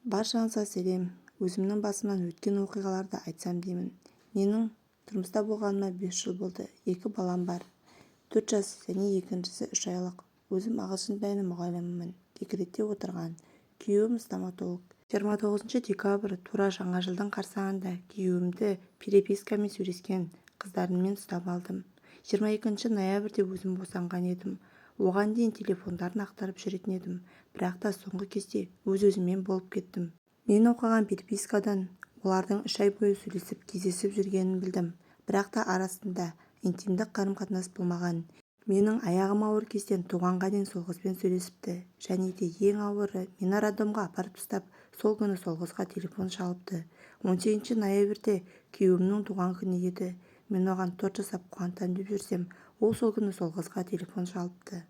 Баршаңызға сәлем. Өзімнің басымнан өткен оқиғаларды айтсам деймін. Менің тұрмыста болғаныма 5 жыл болды. 2 балам бар. 4 жас және екіншісі 3 айлық. Өзім ағылшын пәні мұғалімімін. Декретте отырған. Күйеуім стоматолог. 29 декабрь тура жаңа жылдың қарсаңында күйеуімді перепискамен сөйлескен қыздарыммен ұстап алдым. 22 ноябрьде өзім босанған едім. Оған дейін телефондарын ақтарып жүретін едім. Бірақ та соңғы кезде өз-өзіммен болып кеттім. Мен оқыған перепискадан олардың 3 ай бойы сөйлесіп кездесіп жүргенін білдім. Бірақ та арасында интимдік қарым-қатынас болмаған. Менің аяғым ауыр кезден туғанға дейін сол қызбен сөйлесіпті. Және де ең ауыры, мені роддомға апарып тастап, сол күні сол қызға телефон шалыпты. 18 ноябрьде күйеуімнің туған күні еді. Мен оған торт жасап қуантам деп жүрсем, ол сол күні сол қызға телефон шалыпты.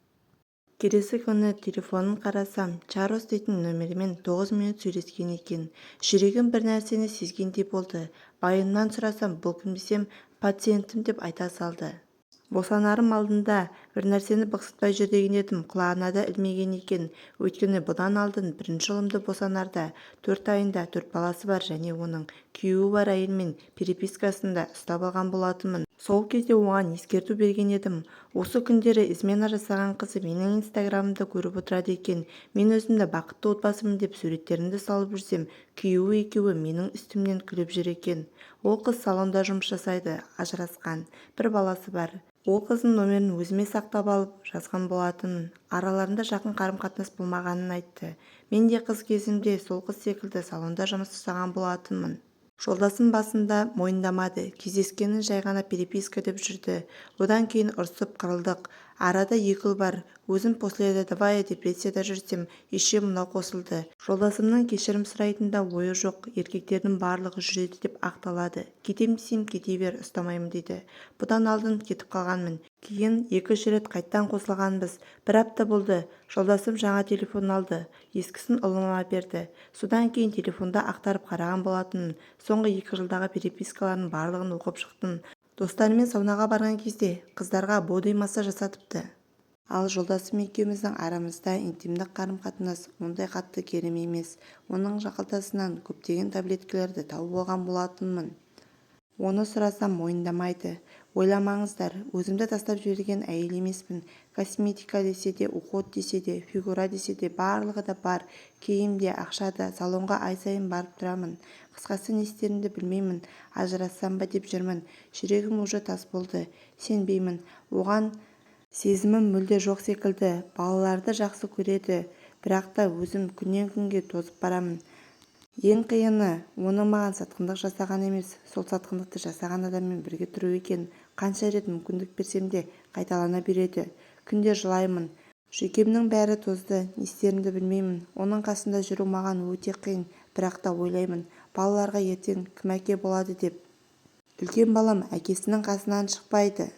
Келесі күні телефонын қарасам, Чарлз дейтін нөмірімен 9 минут сөйлескен екен. Жүрегім бір нәрсені сезгендей болды. Байымнан сұрасам, бұл кім десем, пациентім деп айта салды. Босанарым алдында бір нәрсені бықсытпай жүр деген едім, құлағына да ілмеген екен. Өйткені бұдан алдын бірінші ұлымды босанарда 4 айында 4 баласы бар және оның күйеуі бар әйелмен перепискасында ұстап алған болатынмын. Сол кезде оған ескерту берген едім. Осы күндері измена жасаған қызы менің инстаграмымды көріп отырады екен. Мен өзімді бақытты отбасымын деп суреттерімді салып жүрсем, күйеуі екеуі менің үстімнен күліп жүр екен. Ол қыз салонда жұмыс жасайды, ажырасқан, бір баласы бар. Ол қыздың номерін өзіме сақтап алып жазған болатынмын. Араларында жақын қарым-қатынас болмағанын айтты. Мен де қыз кезімде сол қыз секілді салонда жұмыс жасаған болатынмын. Жолдасым басында мойындамады, кездескенін жай ғана переписка деп жүрді. Одан кейін ұрсып қырылдық. Арада 2 жыл бар. Өзім послеродовая депрессияда жүрсем, еще мынау қосылды. Жолдасымның кешірім сұрайтында ойы жоқ, еркектердің барлығы жүреді деп ақталады. Кетем десем, кете бер, ұстамаймын дейді. Бұдан алдын кетіп қалғанмын. Кейін 2 рет қайттан қосылғанбыз. 1 апта болды. Жолдасым жаңа телефон алды. Ескісін ұлыма берді. Содан кейін телефонда ақтарып қараған болатынмын. Соңғы 2 жылдағы перепискалардың барлығын оқып шықтым. Достарымен саунаға барған кезде қыздарға боди массаж жасатыпты. Ал жолдасым екеуміздің арамызда интимдік қарым-қатынас ондай қатты керем емес. Оның қалтасынан көптеген таблеткаларды тауып алған болатынмын. Оны сұрасам мойындамайды. Ойламаңыздар, өзімді тастап жіберген әйел емеспін. Косметика десе де, уход десе де, фигура десе де барлығы да бар. Киім де, ақша да, салонға ай сайын барып тұрамын. Қысқасы не істерімді білмеймін. Ажырассам ба деп жүрмін. Жүрегім уже тас болды. Сенбеймін. Оған сезімім мүлде жоқ секілді. Балаларды жақсы көреді. Бірақ та өзім күннен күнге тозып барамын. Ең қиыны, оның маған сатқындық жасаған емес, сол сатқындықты жасаған адаммен бірге тұру екен. Қанша рет мүмкіндік берсем де қайталана береді. Күнде жылаймын. Жүйкемнің бәрі тозды, не істерімді білмеймін. Оның қасында жүру маған өте қиын, бірақ та ойлаймын, балаларға ертең кім әке болады деп. Үлкен балам әкесінің қасынан шықпайды.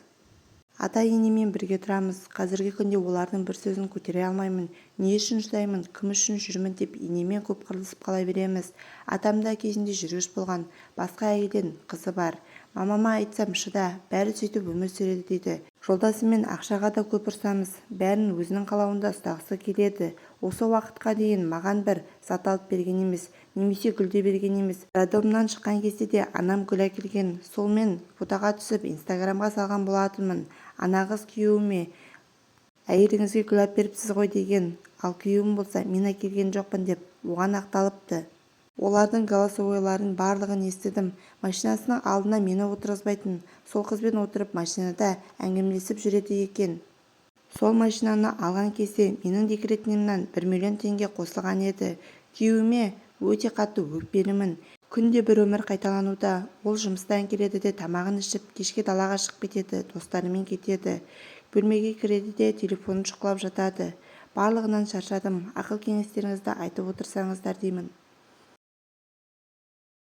Ата-енемен бірге тұрамыз. Қазіргі күнде олардың бір сөзін көтере алмаймын. Не үшін шыдаймын, кім үшін жүрмін деп енемен көп қырылысып қала береміз. Атамда кезінде жүргіш болған, басқа әйелден қызы бар. Мамама айтсам, шыда, бәрі сөйтіп өмір сүреді дейді. Жолдасымен ақшаға да көп ұрсамыз. Бәрін өзінің қалауында ұстағысы келеді. Осы уақытқа дейін маған бір зат алып берген емес, немесе гүлде берген емес. Роддомнан шыққан кезде де анам гүл әкелген. Сол мен фотоға түсіп инстаграмға салған болатынмын. Ана қыз күйеуіме, әйеліңізге гүл алып беріпсіз ғой деген. Ал күйеуім болса, мен әкелген жоқпын деп оған ақталыпты. Олардың голосовойларын барлығын естідім. Машинасының алдына мені отырғызбайтын. Сол қызбен отырып машинада әңгімелесіп жүреді екен. Сол машинаны алған кезде менің декретімнен 1 миллион теңге қосылған еді. Күйеуіме өте қатты өкпелімін. Күнде бір өмір қайталануда. Ол жұмыстан келеді де тамағын ішіп, кешке далаға шығып кетеді, достарымен кетеді. Бөлмеге кіреді де телефонын шұқылап жатады. Барлығынан шаршадым. Ақыл кеңестеріңізді айтып отырсаңыздар деймін.